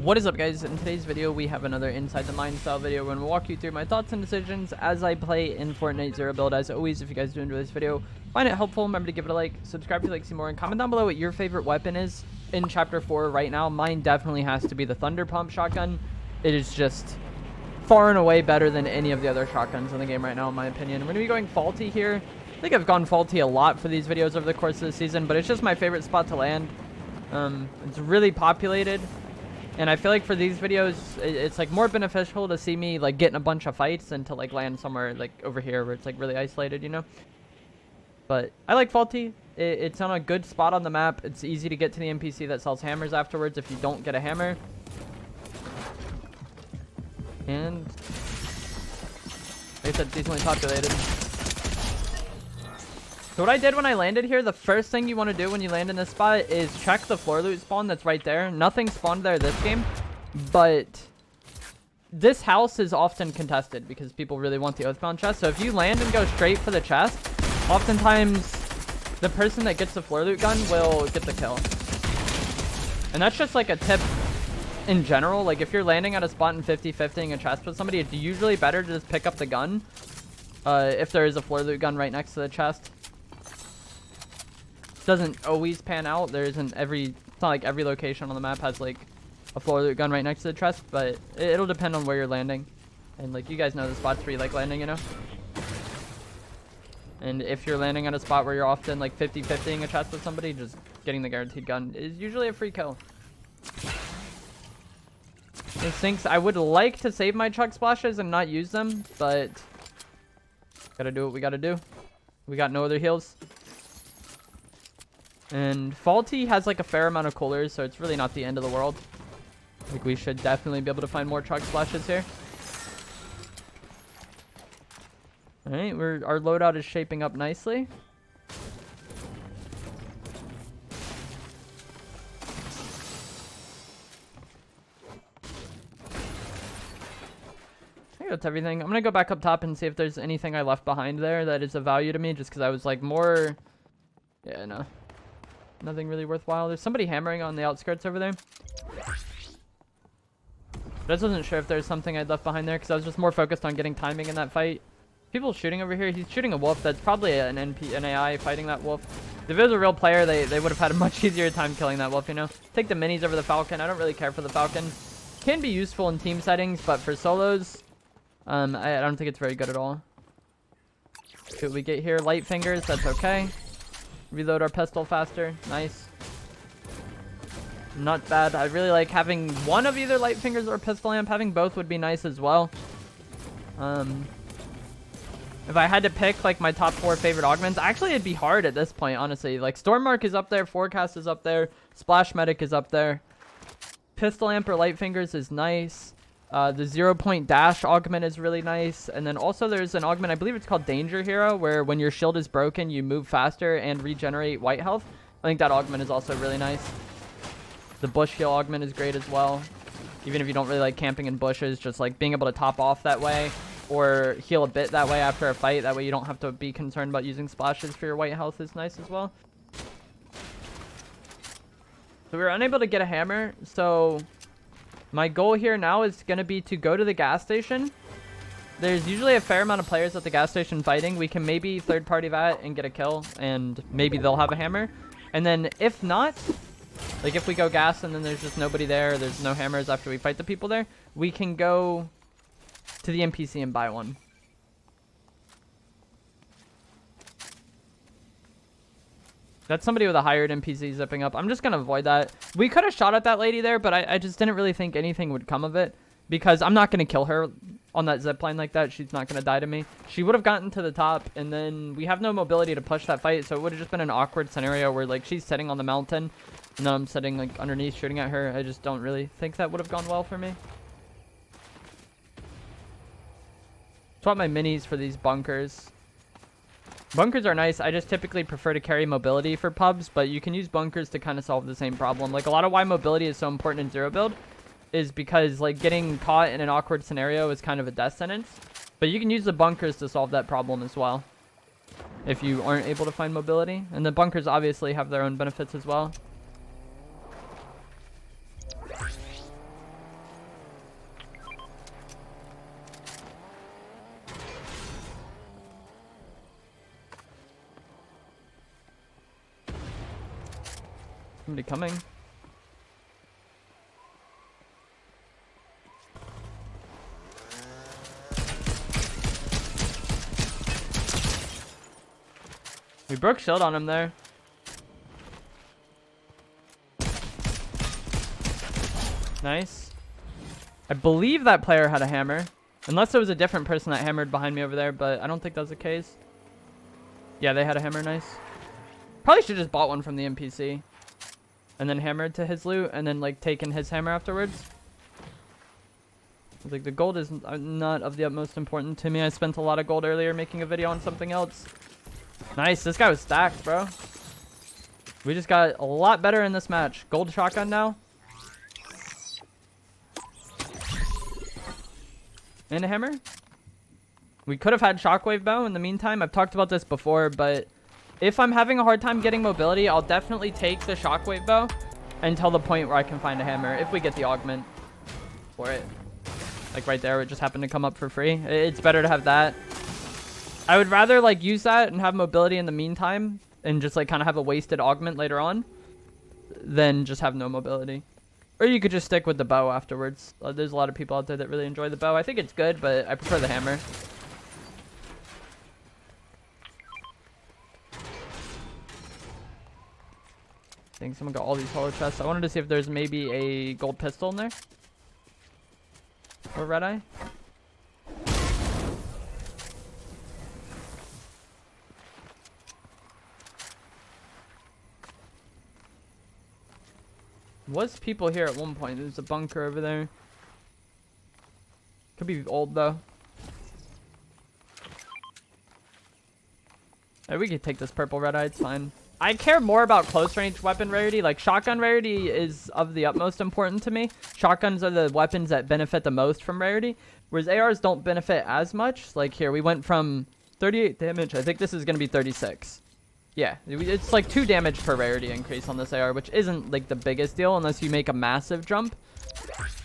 What is up, guys? In today's video we have another Inside the Mind style video. We're going to walk you through my thoughts and decisions as I play in Fortnite Zero Build. As always, if you guys do enjoy this video, find it helpful, remember to give it a like, subscribe if you like to see more, and comment down below what your favorite weapon is in chapter 4 right now. Mine definitely has to be the Thunder Pump shotgun. It is just far and away better than any of the other shotguns in the game right now, in my opinion. We're going to be going faulty here. I think I've gone faulty a lot for these videos over the course of the season, but it's just my favorite spot to land. It's really populated. And I feel like for these videos, it's like more beneficial to see me like get in a bunch of fights than to like land somewhere like over here where it's like really isolated, you know? But I like faulty. It's on a good spot on the map. It's easy to get to the NPC that sells hammers afterwards if you don't get a hammer. And like I said, decently populated. So what I did when I landed here, the first thing you want to do when you land in this spot is check the floor loot spawn that's right there. Nothing spawned there this game, but this house is often contested because people really want the Oathbound chest. So if you land and go straight for the chest, oftentimes the person that gets the floor loot gun will get the kill. And that's just like a tip in general. Like if you're landing at a spot and 50-50ing a chest with somebody, it's usually better to just pick up the gun if there is a floor loot gun right next to the chest. Doesn't always pan out. There isn't it's not like every location on the map has like a floor loot gun right next to the chest, but it'll depend on where you're landing. And like you guys know the spots where you like landing, you know? And if you're landing at a spot where you're often like 50-50ing a chest with somebody, just getting the guaranteed gun is usually a free kill. Instincts, I would like to save my chuck splashes and not use them, but gotta do what we gotta do. We got no other heals. And faulty has like a fair amount of coolers, so it's really not the end of the world. Like we should definitely be able to find more chuck splashes here. All right, our loadout is shaping up nicely. I think that's everything. I'm gonna go back up top and see if there's anything I left behind there that is of value to me, just because I was like more... Yeah, no. Nothing really worthwhile. There's somebody hammering on the outskirts over there. But I wasn't sure if there's something I'd left behind there because I was just more focused on getting timing in that fight. People shooting over here. He's shooting a wolf. That's probably an AI fighting that wolf. If it was a real player, they would have had a much easier time killing that wolf, you know? Take the minis over the falcon. I don't really care for the falcon. Can be useful in team settings, but for solos, I don't think it's very good at all. See what we get here. Light fingers. That's okay. Reload our pistol faster. Nice. Not bad. I really like having one of either light fingers or pistol amp. Having both would be nice as well. If I had to pick like my top 4 favorite augments, actually it'd be hard at this point, honestly. Like Stormmark is up there, Forecast is up there, Splash Medic is up there. Pistol amp or light fingers is nice. The 0-point dash augment is really nice. And then also there's an augment, I believe it's called Danger Hero, where when your shield is broken, you move faster and regenerate white health. I think that augment is also really nice. The bush heal augment is great as well. Even if you don't really like camping in bushes, just like being able to top off that way or heal a bit that way after a fight. That way you don't have to be concerned about using splashes for your white health is nice as well. So we were unable to get a hammer, so... My goal here now is going to be to go to the gas station. There's usually a fair amount of players at the gas station fighting. We can maybe third-party that and get a kill, and maybe they'll have a hammer. And then if not, like if we go gas and then there's just nobody there, there's no hammers after we fight the people there, we can go to the NPC and buy one. That's somebody with a hired NPC zipping up. I'm just going to avoid that. We could have shot at that lady there, but I just didn't really think anything would come of it. Because I'm not going to kill her on that zipline like that. She's not going to die to me. She would have gotten to the top, and then we have no mobility to push that fight. So it would have just been an awkward scenario where like she's sitting on the mountain, and then I'm sitting like underneath shooting at her. I just don't really think that would have gone well for me. Swap my minis for these bunkers. Bunkers are nice. I just typically prefer to carry mobility for pubs, but you can use bunkers to kind of solve the same problem. Like a lot of why mobility is so important in Zero Build is because like getting caught in an awkward scenario is kind of a death sentence. But you can use the bunkers to solve that problem as well if you aren't able to find mobility. And the bunkers obviously have their own benefits as well. Somebody coming. We broke shield on him there. Nice. I believe that player had a hammer. Unless it was a different person that hammered behind me over there, but I don't think that was the case. Yeah, they had a hammer. Nice. Probably should just bought one from the NPC. And then hammered to his loot, and then like taken his hammer afterwards. Like the gold is not of the utmost importance to me. I spent a lot of gold earlier making a video on something else. Nice. This guy was stacked, bro. We just got a lot better in this match. Gold shotgun now. And a hammer. We could have had shockwave bow in the meantime. I've talked about this before, but if I'm having a hard time getting mobility, I'll definitely take the shockwave bow until the point where I can find a hammer, if we get the augment for it. Like right there, it just happened to come up for free. It's better to have that. I would rather like use that and have mobility in the meantime and just like kind of have a wasted augment later on than just have no mobility. Or you could just stick with the bow afterwards. There's a lot of people out there that really enjoy the bow. I think it's good, but I prefer the hammer. I think someone got all these hollow chests. I wanted to see if there's maybe a gold pistol in there. Or red eye. Was people here at one point. There's a bunker over there. Could be old though. Hey, we could take this purple red eye. It's fine. I care more about close range weapon rarity. Like shotgun rarity is of the utmost important to me. Shotguns are the weapons that benefit the most from rarity, whereas ARs don't benefit as much. Like here, we went from 38 damage. I think this is going to be 36. Yeah, it's like 2 damage per rarity increase on this AR, which isn't like the biggest deal unless you make a massive jump.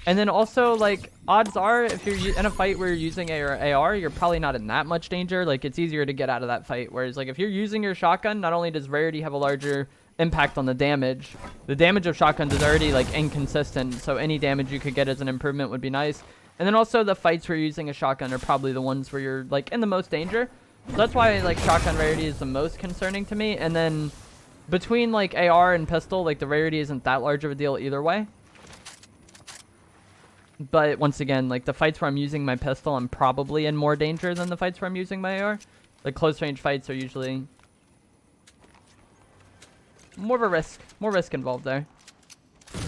And then also, like, odds are if you're in a fight where you're using AR, you're probably not in that much danger. Like, it's easier to get out of that fight. Whereas, like, if you're using your shotgun, not only does rarity have a larger impact on the damage of shotguns is already, like, inconsistent. So any damage you could get as an improvement would be nice. And then also the fights where you're using a shotgun are probably the ones where you're, like, in the most danger. So that's why, like, shotgun rarity is the most concerning to me. And then between, like, AR and pistol, like, the rarity isn't that large of a deal either way. But once again, like, the fights where I'm using my pistol, I'm probably in more danger than the fights where I'm using my AR. Like, close range fights are usually more of a risk. More risk involved there.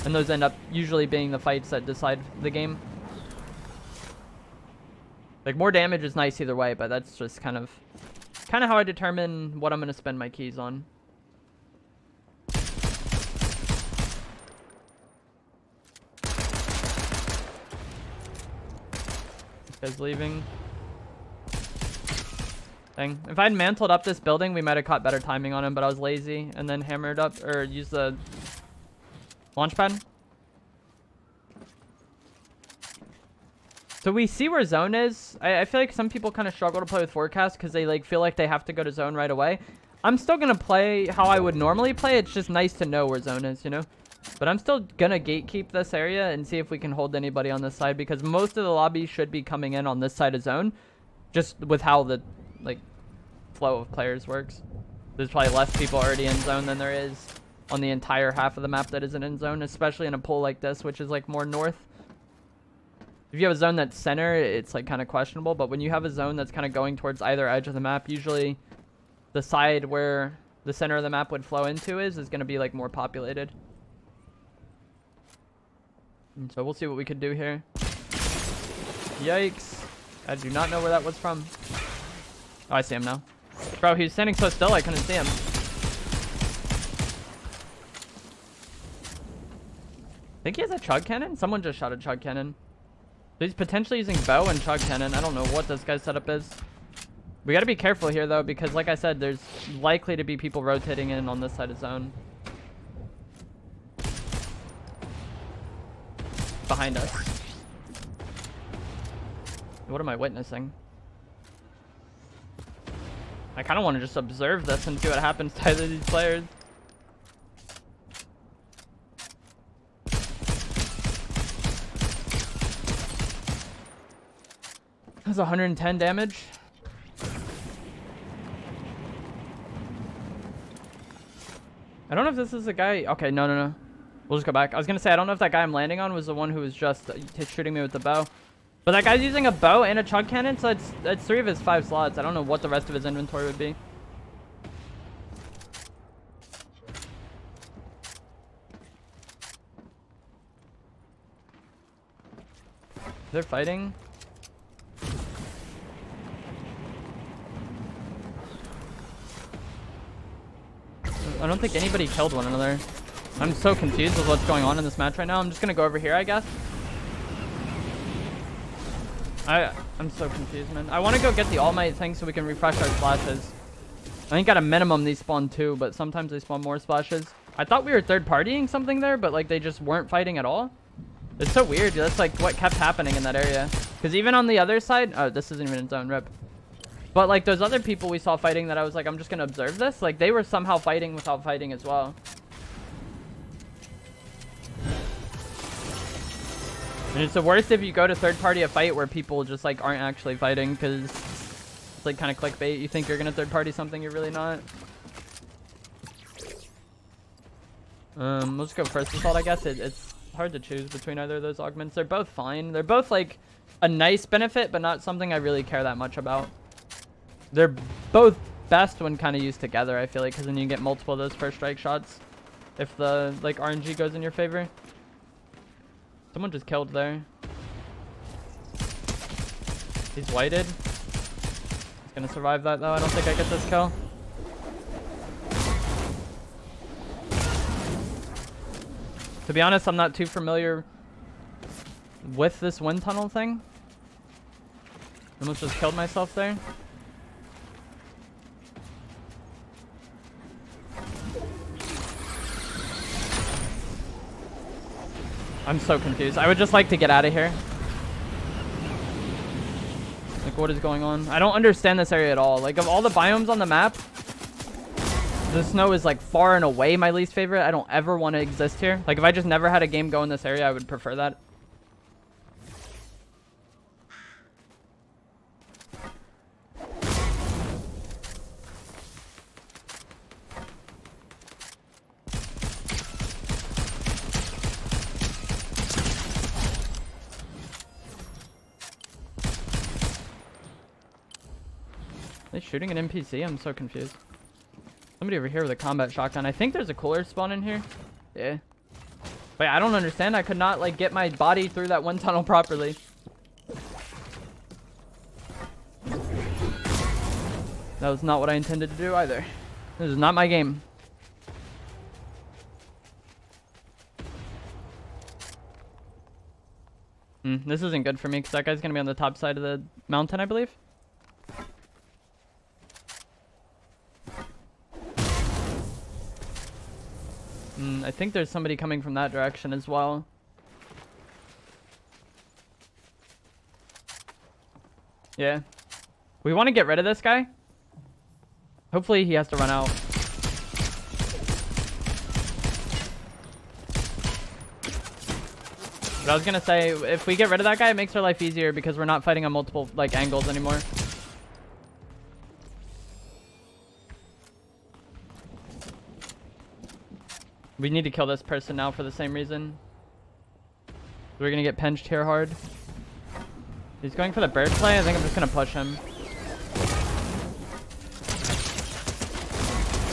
And those end up usually being the fights that decide the game. Like, more damage is nice either way, but that's just kind of how I determine what I'm going to spend my keys on. This guy's leaving. Dang. If I'd mantled up this building, we might have caught better timing on him, but I was lazy and then hammered up or used the launch pad. So we see where zone is. I feel like some people kind of struggle to play with forecast because they like feel like they have to go to zone right away. I'm still going to play how I would normally play. It's just nice to know where zone is, you know? But I'm still going to gatekeep this area and see if we can hold anybody on this side because most of the lobby should be coming in on this side of zone just with how the like flow of players works. There's probably less people already in zone than there is on the entire half of the map that isn't in zone, especially in a pool like this, which is like more north. If you have a zone that's center, it's like kind of questionable, but when you have a zone that's kind of going towards either edge of the map, usually the side where the center of the map would flow into is going to be like more populated. And so we'll see what we can do here. Yikes. I do not know where that was from. Oh, I see him now. Bro, he was standing so still I couldn't see him. I think he has a chug cannon? Someone just shot a chug cannon. He's potentially using bow and chug cannon. I don't know what this guy's setup is. We got to be careful here, though, because like I said, there's likely to be people rotating in on this side of zone. Behind us. What am I witnessing? I kind of want to just observe this and see what happens to either of these players. That's 110 damage. I don't know if this is the guy. Okay, no. We'll just go back. I was gonna say, I don't know if that guy I'm landing on was the one who was just shooting me with the bow. But that guy's using a bow and a chug cannon, so it's 3 of his 5 slots. I don't know what the rest of his inventory would be. They're fighting. I don't think anybody killed one another. I'm so confused with what's going on in this match right now. I'm just gonna go over here, I guess. I'm so confused, man. I want to go get the All Might thing so we can refresh our splashes. I think at a minimum these spawn 2, but sometimes they spawn more splashes. I thought we were third partying something there, but like they just weren't fighting at all. It's so weird. That's like what kept happening in that area. Because even on the other side, oh, this isn't even in zone, rip. But like those other people we saw fighting that I was like, I'm just gonna observe this. Like they were somehow fighting without fighting as well. And it's the worst if you go to third party a fight where people just like aren't actually fighting, because it's like kind of clickbait. You think you're gonna third party something you're really not. Let's go first assault, I guess. It's hard to choose between either of those augments. They're both fine. They're both like a nice benefit, but not something I really care that much about. They're both best when kind of used together, I feel like, because then you get multiple of those first strike shots if the like RNG goes in your favor. Someone just killed there. He's whited. He's gonna survive that though. I don't think I get this kill. To be honest, I'm not too familiar with this wind tunnel thing. Almost just killed myself there. I'm so confused. I would just like to get out of here. Like, what is going on? I don't understand this area at all. Like, of all the biomes on the map, the snow is like far and away my least favorite. I don't ever want to exist here. Like, if I just never had a game go in this area, I would prefer that. Are they shooting an NPC? I'm so confused. Somebody over here with a combat shotgun. I think there's a cooler spawn in here. Yeah. Wait, I don't understand. I could not like get my body through that one tunnel properly. That was not what I intended to do either. This is not my game. This isn't good for me because that guy's going to be on the top side of the mountain, I believe. I think there's somebody coming from that direction as well. Yeah. We want to get rid of this guy. Hopefully he has to run out. But I was gonna say, if we get rid of that guy, it makes our life easier because we're not fighting on multiple like angles anymore. We need to kill this person now for the same reason. We're gonna get pinched here hard. He's going for the bird play. I think I'm just gonna push him.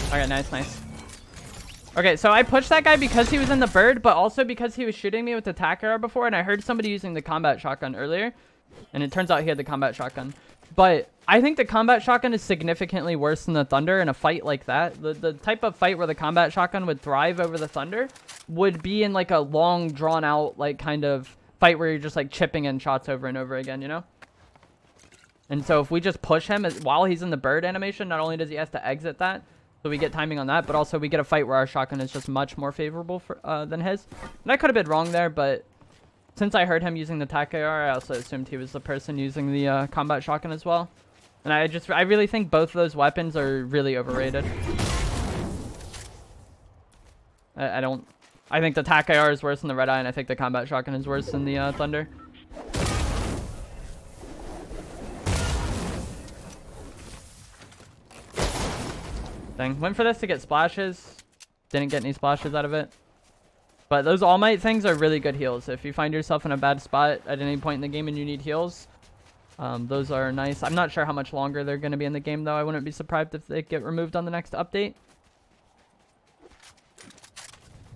Okay, nice. Okay, so I pushed that guy because he was in the bird, but also because he was shooting me with the tac arrow before, and I heard somebody using the combat shotgun earlier, and it turns out he had the combat shotgun. But I think the combat shotgun is significantly worse than the thunder in a fight like that. The type of fight where the combat shotgun would thrive over the thunder would be in like a long, drawn out, like kind of fight where you're just like chipping in shots over and over again, you know? And so if we just push him while he's in the bird animation, not only does he have to exit that, so we get timing on that, but also we get a fight where our shotgun is just much more favorable for, than his. And I could have been wrong there, but since I heard him using the tac AR, I also assumed he was the person using the combat shotgun as well. And I really think both of those weapons are really overrated. I think the tac AR is worse than the red eye, and I think the combat shotgun is worse than the thunder. Dang. Went for this to get splashes. Didn't get any splashes out of it. But those All Might things are really good heals. If you find yourself in a bad spot at any point in the game and you need heals, those are nice. I'm not sure how much longer they're going to be in the game, though. I wouldn't be surprised if they get removed on the next update.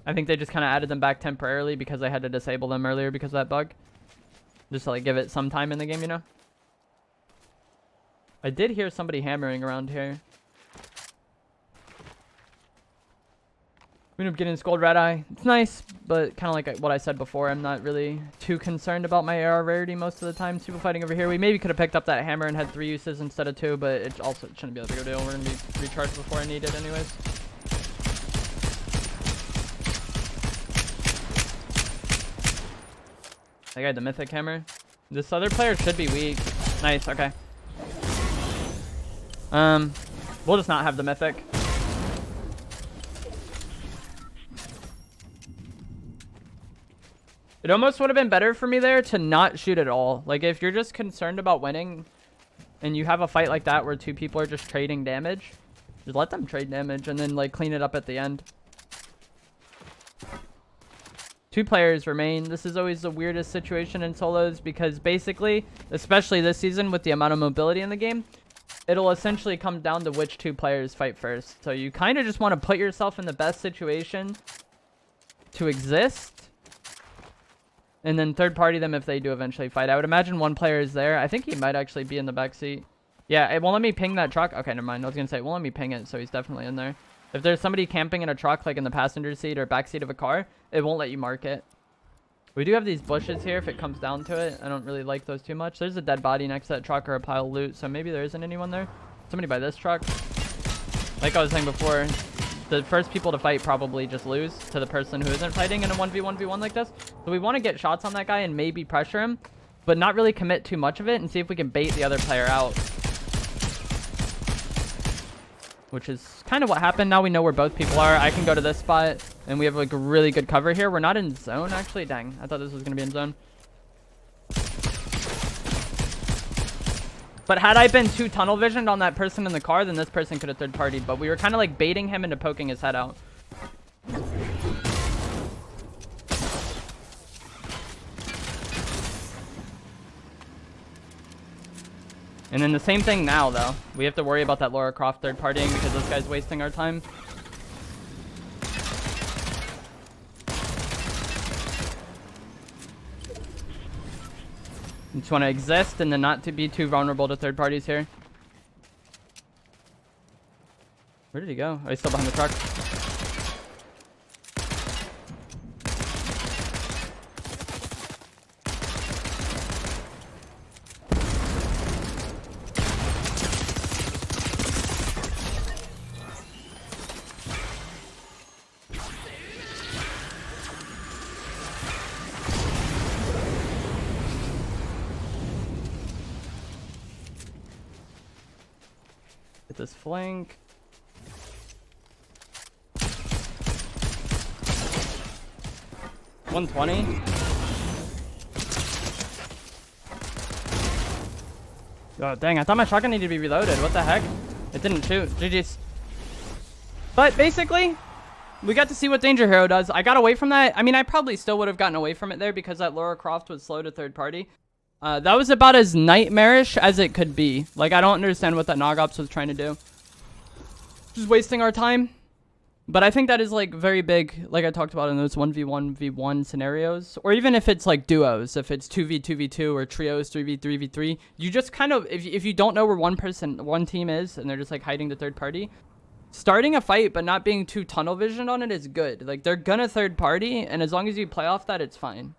I think they just kind of added them back temporarily because I had to disable them earlier because of that bug. Just to like give it some time in the game, you know? I did hear somebody hammering around here. We ended up getting this gold red eye. It's nice, but kind of like what I said before, I'm not really too concerned about my AR rarity most of the time. People fighting over here. We maybe could have picked up that hammer and had 3 uses instead of 2, but it also shouldn't be a big deal. We're going to be recharged before I need it anyways. I got the mythic hammer. This other player should be weak. Nice, okay. We'll just not have the mythic. It almost would have been better for me there to not shoot at all. Like, if you're just concerned about winning and you have a fight like that where 2 people are just trading damage, just let them trade damage and then, like, clean it up at the end. 2 players remain. This is always the weirdest situation in solos because basically, especially this season with the amount of mobility in the game, it'll essentially come down to which 2 players fight first. So you kind of just want to put yourself in the best situation to exist. And then third party them if they do eventually fight. I would imagine 1 player is there. I think he might actually be in the backseat. Yeah, it won't let me ping that truck. Okay, never mind. I was going to say, it won't let me ping it, so he's definitely in there. If there's somebody camping in a truck, like in the passenger seat or backseat of a car, it won't let you mark it. We do have these bushes here if it comes down to it. I don't really like those too much. There's a dead body next to that truck or a pile of loot, so maybe there isn't anyone there. Somebody by this truck. Like I was saying before, the first people to fight probably just lose to the person who isn't fighting in a 1v1v1 like this. So we want to get shots on that guy and maybe pressure him, but not really commit too much of it and see if we can bait the other player out. Which is kind of what happened. Now we know where both people are. I can go to this spot and we have like a really good cover here. We're not in zone actually. Dang, I thought this was going to be in zone. But had I been too tunnel visioned on that person in the car, then this person could have third partied. But we were kind of like baiting him into poking his head out. And then the same thing now, though. We have to worry about that Lara Croft third partying because this guy's wasting our time. You just want to exist and then not to be too vulnerable to third parties here. Where did he go? Oh, he's still behind the truck. Get this flank. $120. Oh, dang. I thought my shotgun needed to be reloaded. What the heck? It didn't shoot. GG's. But basically, we got to see what Danger Hero does. I got away from that. I mean, I probably still would have gotten away from it there because that Lara Croft was slow to third party. That was about as nightmarish as it could be. Like, I don't understand what that Nogops was trying to do. Just wasting our time. But I think that is, like, very big, like I talked about in those 1v1v1 scenarios. Or even if it's, like, duos. If it's 2v2v2 or trios 3v3v3. You just kind of, if you don't know where one team is and they're just, like, hiding the third party, starting a fight but not being too tunnel visioned on it is good. Like, they're gonna third party, and as long as you play off that, it's fine.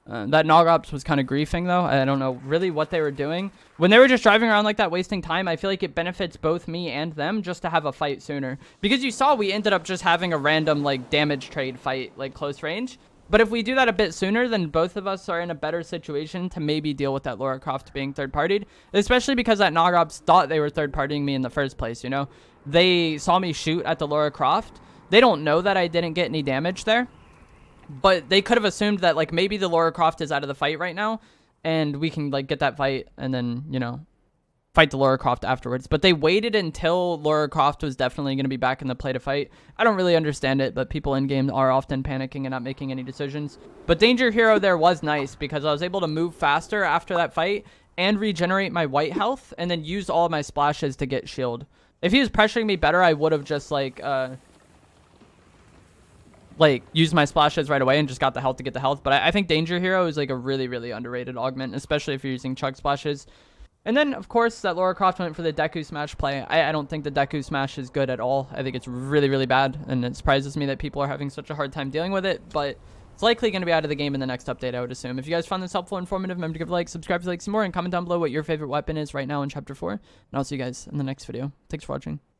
That Nogops was kind of griefing, though. I don't know really what they were doing. When they were just driving around like that, wasting time, I feel like it benefits both me and them just to have a fight sooner. Because you saw we ended up just having a random, like, damage trade fight, like, close range. But if we do that a bit sooner, then both of us are in a better situation to maybe deal with that Lara Croft being third-partied. Especially because that Nogops thought they were third-partying me in the first place, you know? They saw me shoot at the Lara Croft. They don't know that I didn't get any damage there. But they could have assumed that, like, maybe the Lara Croft is out of the fight right now, and we can, like, get that fight and then, you know, fight the Lara Croft afterwards. But they waited until Lara Croft was definitely going to be back in the play to fight. I don't really understand it, but people in game are often panicking and not making any decisions. But Danger Hero there was nice because I was able to move faster after that fight and regenerate my white health and then use all of my splashes to get shield. If he was pressuring me better, I would have just like used my splashes right away and just got the health to get the health. But I think Danger Hero is like a really, really underrated augment, especially if you're using chug splashes. And then, of course, that Lara Croft went for the Deku Smash play. I don't think the Deku Smash is good at all. I think it's really, really bad, and it surprises me that people are having such a hard time dealing with it, but it's likely going to be out of the game in the next update, I would assume. If you guys found this helpful and informative, remember to give a like, subscribe to like some more, and comment down below what your favorite weapon is right now in Chapter 4. And I'll see you guys in the next video. Thanks for watching.